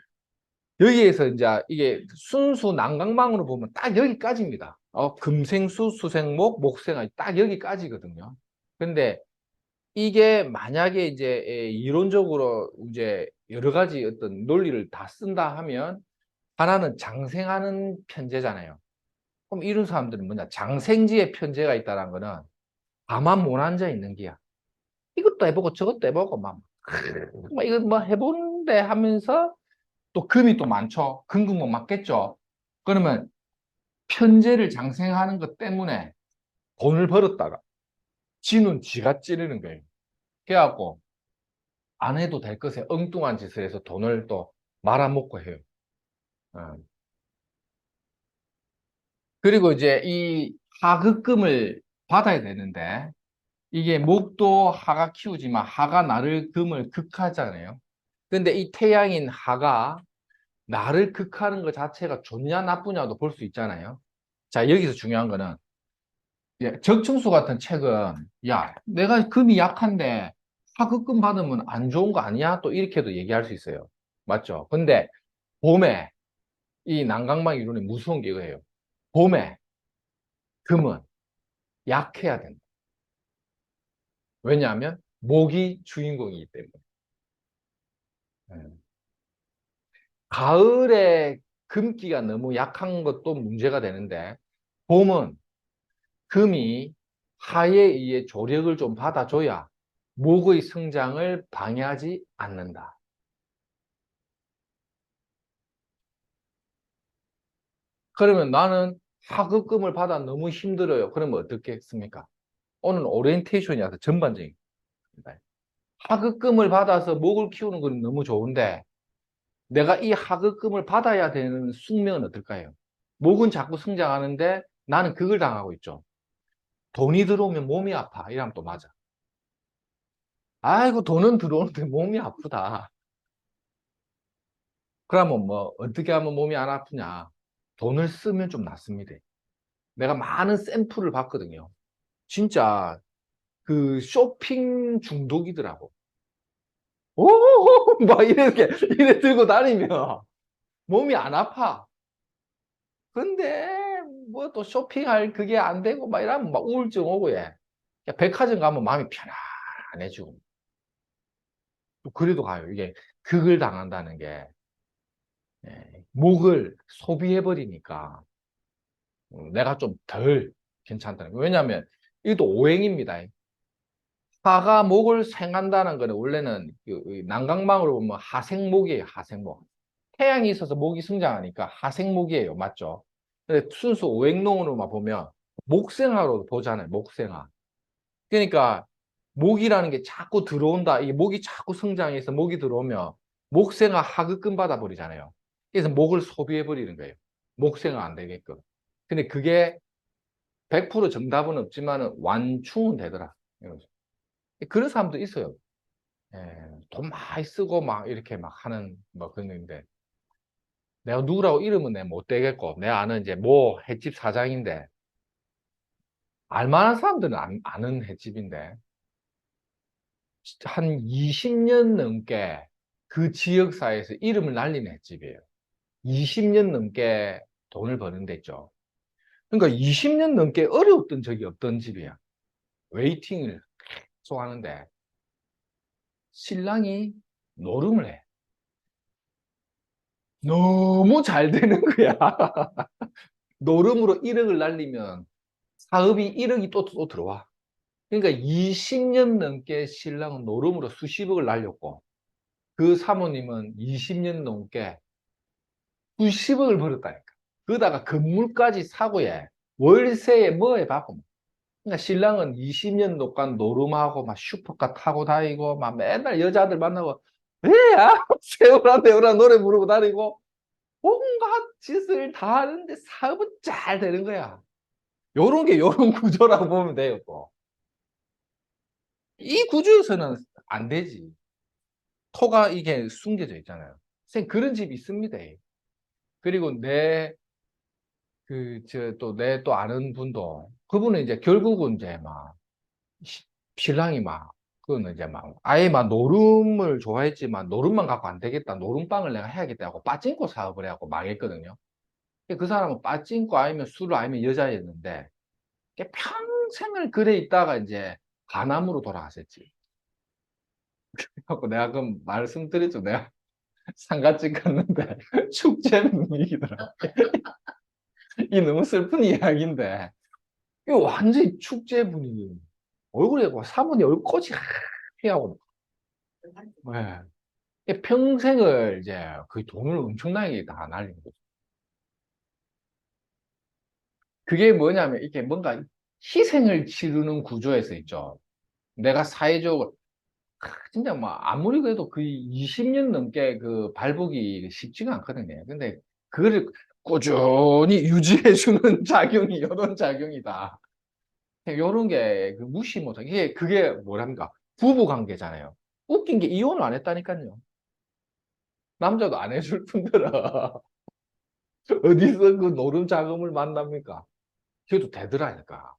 여기에서 이제 이게 순수 난강망으로 보면 딱 여기까지입니다. 금생수, 수생목, 목생아, 딱 여기까지거든요. 근데 이게 만약에 이제 이론적으로 이제 여러 가지 어떤 논리를 다 쓴다 하면 하나는 장생하는 편제잖아요. 그럼 이런 사람들은 뭐냐? 장생지에 편제가 있다는 거는 가만 못 앉아 있는 기야. 이것도 해보고 저것도 해보고 막 이거 뭐 해보는데 하면서 또 금이 또 많죠. 금금은 맞겠죠. 그러면 편제를 장생하는 것 때문에 돈을 벌었다가 지는 지가 찌르는 거예요. 그래갖고 안 해도 될 것에 엉뚱한 짓을 해서 돈을 또 말아먹고 해요. 어. 그리고 이제 이 하급금을 받아야 되는데 이게 목도 하가 키우지만 하가 나를 금을 극하잖아요. 근데 이 태양인 하가 나를 극하는 것 자체가 좋냐 나쁘냐도 볼 수 있잖아요. 자, 여기서 중요한 거는 적층수 같은 책은 야, 내가 금이 약한데 하급금 받으면 안 좋은 거 아니야? 또 이렇게도 얘기할 수 있어요. 맞죠? 근데 봄에 이 난강막 이론이 무서운 게 이거예요. 봄에 금은 약해야 된다. 왜냐하면 목이 주인공이기 때문에. 예. 가을에 금기가 너무 약한 것도 문제가 되는데 봄은 금이 하에 의해 조력을 좀 받아줘야 목의 성장을 방해하지 않는다. 그러면 나는 하급금을 받아 너무 힘들어요. 그러면 어떻게 했습니까? 오늘 오리엔테이션이라서 전반적인 겁니다. 하급금을 받아서 목을 키우는 건 너무 좋은데 내가 이 하급금을 받아야 되는 숙명은 어떨까요? 목은 자꾸 성장하는데 나는 그걸 당하고 있죠. 돈이 들어오면 몸이 아파. 이러면 또 맞아. 아이고, 돈은 들어오는데 몸이 아프다. 그러면 뭐, 어떻게 하면 몸이 안 아프냐? 돈을 쓰면 좀 낫습니다. 내가 많은 샘플을 봤거든요. 진짜 그 쇼핑 중독이더라고. 오, 막 이렇게, 이래 들고 다니면 몸이 안 아파. 근데 뭐 또 쇼핑할 그게 안 되고 막 이러면 막 우울증 오고 예. 백화점 가면 마음이 편안해지고. 또 그래도 가요. 이게 극을 당한다는 게 목을 소비해버리니까 내가 좀 덜 괜찮다는 거예요. 왜냐하면 이것도 오행입니다. 화가 목을 생한다는 거는 원래는 그 난강망으로 보면 하생목이에요. 하생목. 태양이 있어서 목이 성장하니까 하생목이에요. 맞죠? 근데 순수 오행론으로만 보면 목생화로 보잖아요. 목생화. 그러니까 목이라는 게 자꾸 들어온다. 이게 목이 자꾸 성장해서 목이 들어오면 목생화 하급금 받아버리잖아요. 그래서 목을 소비해버리는 거예요. 목생화 안 되게끔. 근데 그게 100% 정답은 없지만 완충은 되더라. 그런 사람도 있어요. 예, 돈 많이 쓰고 막 이렇게 막 하는 뭐 그런 건데 내가 누구라고 이름은 내 못 대겠고 내가 아는 이제 모 횟집 사장인데 알만한 사람들은 아는 횟집인데 한 20년 넘게 그 지역사회에서 이름을 날린 횟집이에요. 20년 넘게 돈을 버는 데 있죠. 그러니까 20년 넘게 어려웠던 적이 없던 집이야. 웨이팅을 계속 하는데 신랑이 노름을 해. 너무 잘 되는 거야. 노름으로 1억을 날리면 사업이 1억이 또 들어와. 그러니까 20년 넘게 신랑은 노름으로 수십억을 날렸고 그 사모님은 20년 넘게 수십억을 벌었다니까. 그러다가 건물까지 사고 에 월세에 뭐에 받고. 그러니까 신랑은 20년 동안 노름하고 막 슈퍼카 타고 다니고 막 맨날 여자들 만나고 왜야? 세월아 내월아 노래 부르고 다니고 온갖 짓을 다 하는데 사업은 잘 되는 거야. 요런 게 요런 구조라고 보면 돼요, 또. 이 구조에서는 안 되지. 토가 이게 숨겨져 있잖아요. 선생님, 그런 집이 있습니다. 그리고 내 또 아는 분도, 그분은 이제 결국은 이제 막, 신랑이 막, 그거는 이제 막, 아예 막 노름을 좋아했지만, 노름만 갖고 안 되겠다. 노름방을 내가 해야겠다 하고, 빠찡코 사업을 해갖고 망했거든요. 그 사람은 빠찡코 아니면 술을 아니면 여자였는데 평생을 그래 있다가 이제 간암으로 돌아가셨지. 그래갖고 내가 그 말씀드렸죠. 내가 상가집 갔는데 축제 분위기더라. 이 너무 슬픈 이야기인데 이거 완전히 축제 분위기. 얼굴에 뭐 사모님 얼굴꽃이 피하고. 네. 평생을 이제 그 돈을 엄청나게 다 날린 거죠. 그게 뭐냐면 이게 뭔가 희생을 치르는 구조에서 있죠. 내가 사회적으로 진짜 뭐 아무리 그래도 그 20년 넘게 그 발복이 쉽지가 않거든요. 근데 그거를 꾸준히 유지해주는 작용이 이런 작용이다. 이런 게 그 무시 못하게 그게 뭐랍니까? 부부 관계잖아요. 웃긴 게 이혼을 안 했다니까요. 남자도 안 해줄 뿐더러 어디서 그 노름 자금을 만납니까? 그래도 되더라니까.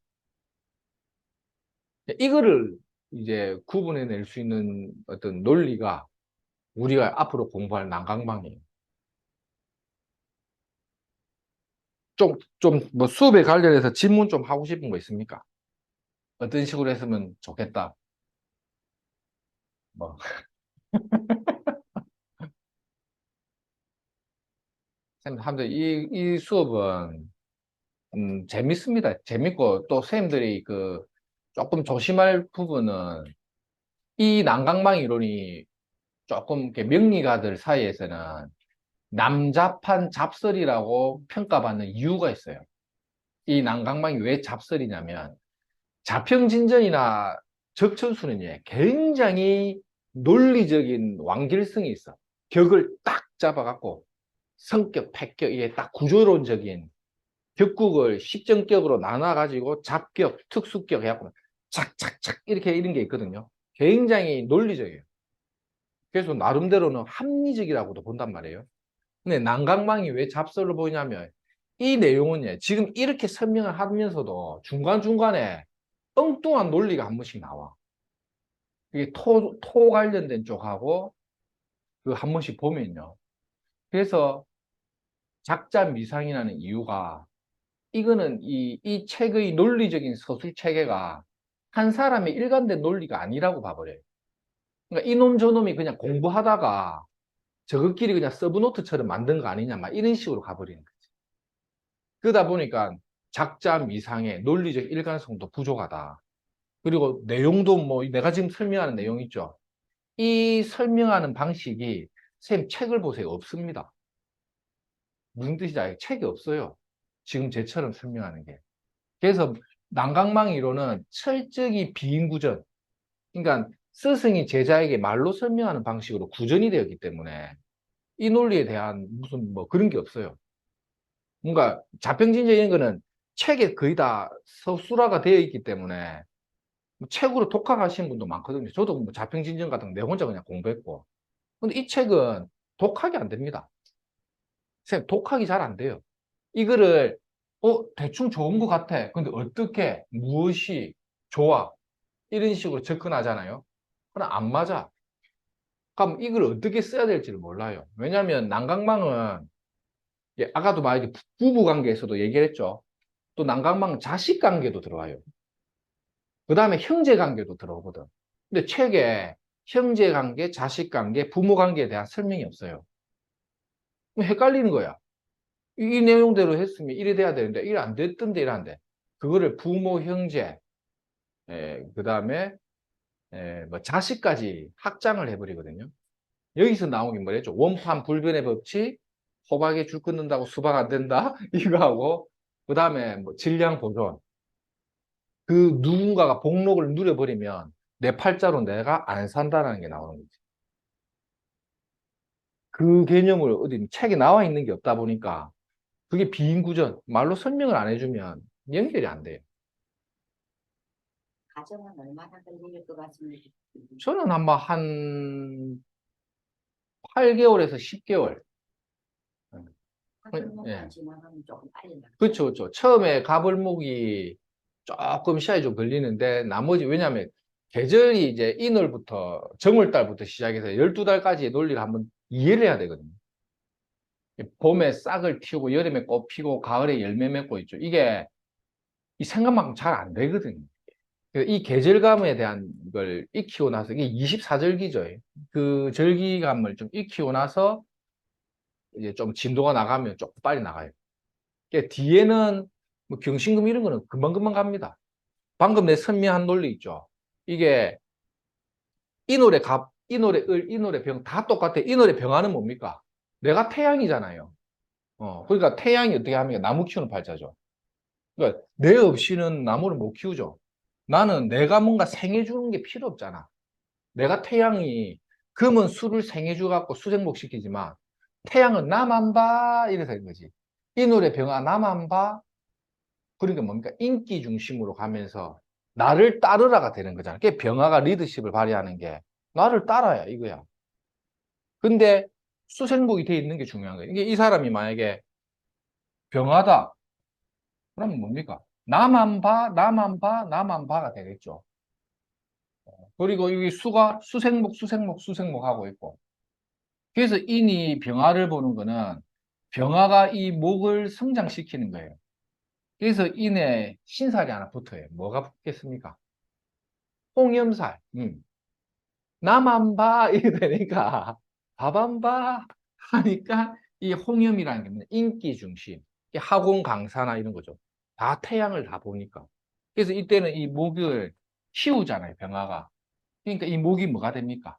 이거를 이제 구분해낼 수 있는 어떤 논리가 우리가 앞으로 공부할 난강방이에요. 뭐 수업에 관련해서 질문 좀 하고 싶은 거 있습니까? 어떤 식으로 했으면 좋겠다. 뭐, 선생님들, 이 수업은, 재밌습니다. 재밌고, 또 선생님들이 그, 조금 조심할 부분은, 이 난강망 이론이 조금 이렇게 명리가들 사이에서는 남잡한 잡설이라고 평가받는 이유가 있어요. 이 난강망이 왜 잡설이냐면, 자평진전이나 적천수는 굉장히 논리적인 완결성이 있어. 격을 딱 잡아갖고 성격, 패격, 이게 딱 구조론적인 격국을 십정격으로 나눠가지고 잡격, 특수격 해갖고 착착착 이렇게 이런 게 있거든요. 굉장히 논리적이에요. 그래서 나름대로는 합리적이라고도 본단 말이에요. 근데 난강망이 왜 잡설로 보이냐면 이 내용은 지금 이렇게 설명을 하면서도 중간중간에 엉뚱한 논리가 한 번씩 나와. 이게 토 관련된 쪽하고 그 한 번씩 보면요. 그래서 작자 미상이라는 이유가 이거는 이 책의 논리적인 서술 체계가 한 사람의 일관된 논리가 아니라고 봐버려요. 그러니까 이놈 저놈이 그냥 공부하다가 저것끼리 그냥 서브노트처럼 만든 거 아니냐 막 이런 식으로 가버리는 거지. 그러다 보니까 작자 미상의 논리적 일관성도 부족하다. 그리고 내용도 뭐 내가 지금 설명하는 내용 있죠. 이 설명하는 방식이 선생님 책을 보세요. 없습니다. 무슨 뜻인지 알죠? 책이 없어요. 지금 제처럼 설명하는 게. 그래서 난강망 이론은 철저히 비인구전. 그러니까 스승이 제자에게 말로 설명하는 방식으로 구전이 되었기 때문에 이 논리에 대한 무슨 뭐 그런 게 없어요. 뭔가 자평진전 이런 거는 책에 거의 다 서술화가 되어 있기 때문에 뭐 책으로 독학하신 분도 많거든요. 저도 뭐 자평진전 같은 거 내 혼자 그냥 공부했고. 근데 이 책은 독학이 안 됩니다. 선생님, 독학이 잘 안 돼요. 이거를, 대충 좋은 것 같아. 근데 어떻게, 무엇이 좋아? 이런 식으로 접근하잖아요. 그럼 안 맞아. 그럼 이걸 어떻게 써야 될지를 몰라요. 왜냐하면 난강망은, 아까도 말했지, 부부 관계에서도 얘기를 했죠. 또 난강망은 자식 관계도 들어와요. 그 다음에 형제 관계도 들어오거든. 근데 책에 형제 관계, 자식 관계, 부모 관계에 대한 설명이 없어요. 헷갈리는 거야. 이 내용대로 했으면 이래 돼야 되는데, 이래 안 됐던데, 이래 안 돼. 그거를 부모, 형제, 그 다음에, 뭐 자식까지 확장을 해버리거든요. 여기서 나온 게 뭐랬죠? 원판 불변의 법칙, 호박에 줄 끊는다고 수박 안 된다? 이거하고, 그 다음에 뭐 질량 보존. 그 누군가가 복록을 누려버리면 내 팔자로 내가 안 산다는 게 나오는 거지. 그 개념을 어디 책에 나와 있는 게 없다 보니까 그게 비인구전, 말로 설명을 안 해주면 연결이 안 돼요. 과정은 얼마나 걸릴 것 같습니까? 저는 아마 한 8개월에서 10개월. 예. 지나가면 조금 빨리 나. 그렇죠, 그렇죠. 처음에 가불목이 조금 시간이 좀 걸리는데, 나머지, 왜냐하면 계절이 이제 인월부터, 정월달부터 시작해서 12달까지의 논리를 한번 이해를 해야 되거든요. 봄에 싹을 틔우고 여름에 꽃 피고 가을에 열매 맺고 있죠. 이게 이 생각만큼 잘 안 되거든요. 이 계절감에 대한 걸 익히고 나서 이게 24절기죠. 그 절기감을 좀 익히고 나서 이제 좀 진도가 나가면 조금 빨리 나가요. 뒤에는 뭐 경신금 이런 거는 금방금방 갑니다. 방금 내 선미한 논리 있죠. 이게 이 노래 갑, 이 노래 을, 이 노래 병 다 똑같아. 이 노래 병화는 뭡니까? 내가 태양이잖아요. 그러니까 태양이 어떻게 하면 나무 키우는 팔자죠. 그러니까 내 없이는 나무를 못 키우죠. 나는 내가 뭔가 생해주는 게 필요 없잖아. 내가 태양이 금은 수를 생해줘 갖고 수생복 시키지만 태양은 나만 봐 이래서 된 거지. 이 노래 병아 나만 봐. 그러니까 뭡니까? 인기 중심으로 가면서 나를 따르라가 되는 거잖아. 그게 병아가 리더십을 발휘하는 게 나를 따라야 이거야. 근데 수생복이 돼 있는 게 중요한 거예요. 이게 이 사람이 만약에 병아다. 그러면 뭡니까? 나만 봐, 나만 봐, 나만 봐가 되겠죠. 그리고 여기 수가 수생목, 수생목, 수생목 하고 있고. 그래서 인이 병아를 보는 거는 병아가 이 목을 성장시키는 거예요. 그래서 인에 신살이 하나 붙어요. 뭐가 붙겠습니까? 홍염살. 나만 봐. 이게 되니까 밥안 봐. 하니까 이 홍염이라는 게 뭐냐? 인기 중심. 학원 강사나 이런 거죠. 다 태양을 다 보니까. 그래서 이때는 이 목을 키우잖아요. 병아가. 그러니까 이 목이 뭐가 됩니까?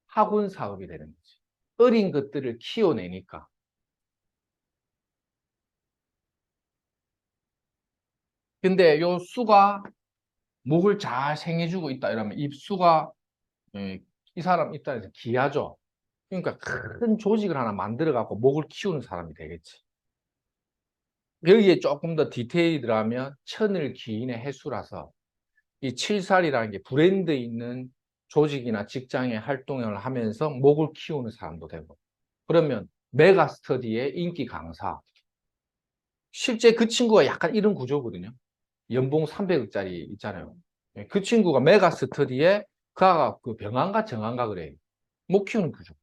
학원 사업이 되는 거지. 어린 것들을 키워내니까. 근데 요 수가 목을 잘 생해주고 있다 이러면 이 수가 이 사람 입장에서 귀하죠. 그러니까 큰 조직을 하나 만들어 갖고 목을 키우는 사람이 되겠지. 여기에 조금 더 디테일이라면 천을 기인의 해수라서 이 칠살이라는 게 브랜드 있는 조직이나 직장의 활동을 하면서 목을 키우는 사람도 되고 그러면 메가 스터디의 인기 강사 실제 그 친구가 약간 이런 구조거든요. 연봉 300억짜리 있잖아요. 그 친구가 메가 스터디에 그가 그 병안가 정안가 그래요. 목 키우는 구조.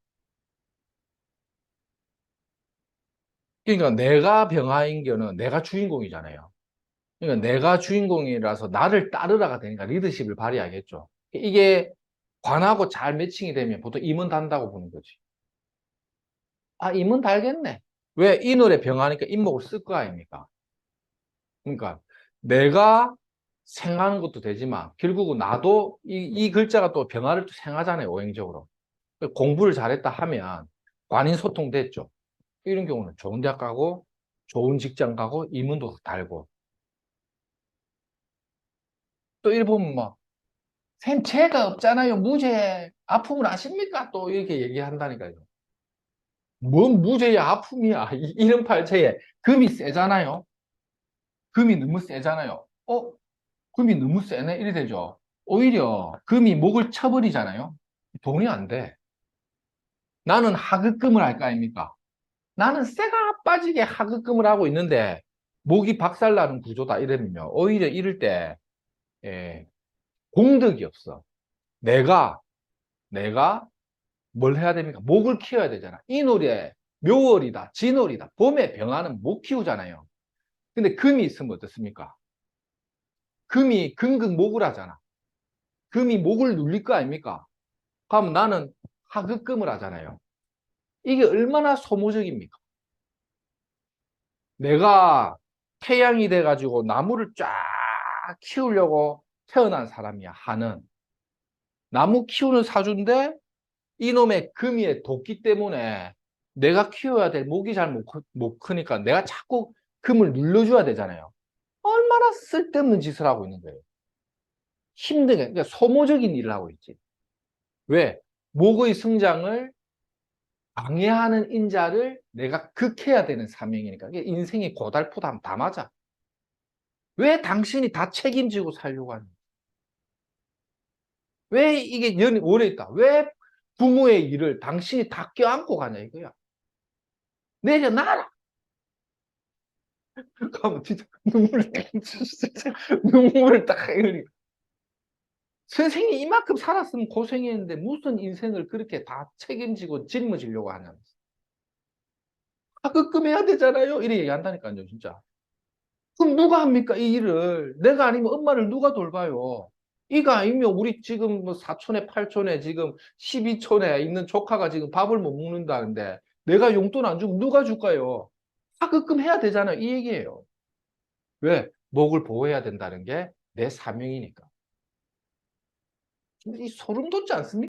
그러니까 내가 병아인 거는 내가 주인공이잖아요. 그러니까 내가 주인공이라서 나를 따르라가 되니까 리더십을 발휘하겠죠. 이게 관하고 잘 매칭이 되면 보통 임원 단다고 보는 거지. 아, 임원 달겠네. 왜? 이 노래 병하니까 임목을 쓸 거 아닙니까? 그러니까 내가 생하는 것도 되지만 결국은 나도 이 글자가 또 병화를 또 생하잖아요. 오행적으로. 공부를 잘했다 하면 관인 소통 됐죠. 이런 경우는 좋은 대학 가고 좋은 직장 가고 임원도 달고 또 일본 뭐 쌤, 죄가 없잖아요. 무죄. 아픔을 아십니까? 또 이렇게 얘기한다니까요. 뭔 무죄야, 아픔이야. 이런 팔자에 금이 세잖아요. 금이 너무 세잖아요. 금이 너무 세네? 이래 되죠. 오히려 금이 목을 쳐버리잖아요. 돈이 안 돼. 나는 하급금을 할 거 아닙니까? 나는 쇠가 빠지게 하급금을 하고 있는데 목이 박살나는 구조다 이러면요. 오히려 이럴 때 예, 공덕이 없어. 내가 뭘 해야 됩니까? 목을 키워야 되잖아. 이 노래 묘월이다, 진월이다. 봄에 병화는 못 키우잖아요. 근데 금이 있으면 어떻습니까? 금이 금극 목을 하잖아. 금이 목을 눌릴 거 아닙니까? 그럼 나는 하급금을 하잖아요. 이게 얼마나 소모적입니까? 내가 태양이 돼가지고 나무를 쫙 키우려고 태어난 사람이야, 하는. 나무 키우는 사주인데 이놈의 금이의 도끼 때문에 내가 키워야 될 목이 잘 못 크니까 내가 자꾸 금을 눌러줘야 되잖아요. 얼마나 쓸데없는 짓을 하고 있는 거예요. 힘들게, 그러니까 소모적인 일을 하고 있지. 왜? 목의 성장을 방해하는 인자를 내가 극해야 되는 사명이니까. 이게 인생의 고달프다 다 맞아. 왜 당신이 다 책임지고 살려고 하는 거야? 왜 이게 오래 있다? 왜 부모의 일을 당신이 다 껴안고 가냐 이거야. 내려놔라. 그러면 진짜 눈물을 딱 흘리. 선생이 이만큼 살았으면 고생했는데 무슨 인생을 그렇게 다 책임지고 짊어지려고 하냐. 하급금 해야 되잖아요. 이렇게 얘기한다니까요, 진짜. 그럼 누가 합니까? 이 일을. 내가 아니면 엄마를 누가 돌봐요? 이가 아니면 우리 지금 뭐 사촌에 팔촌에 지금 12촌에 있는 조카가 지금 밥을 못 먹는다는데 내가 용돈 안 주면 누가 줄까요? 하급금 해야 되잖아요. 이 얘기예요. 왜? 목을 보호해야 된다는 게 내 사명이니까. 이 소름 돋지 않습니까?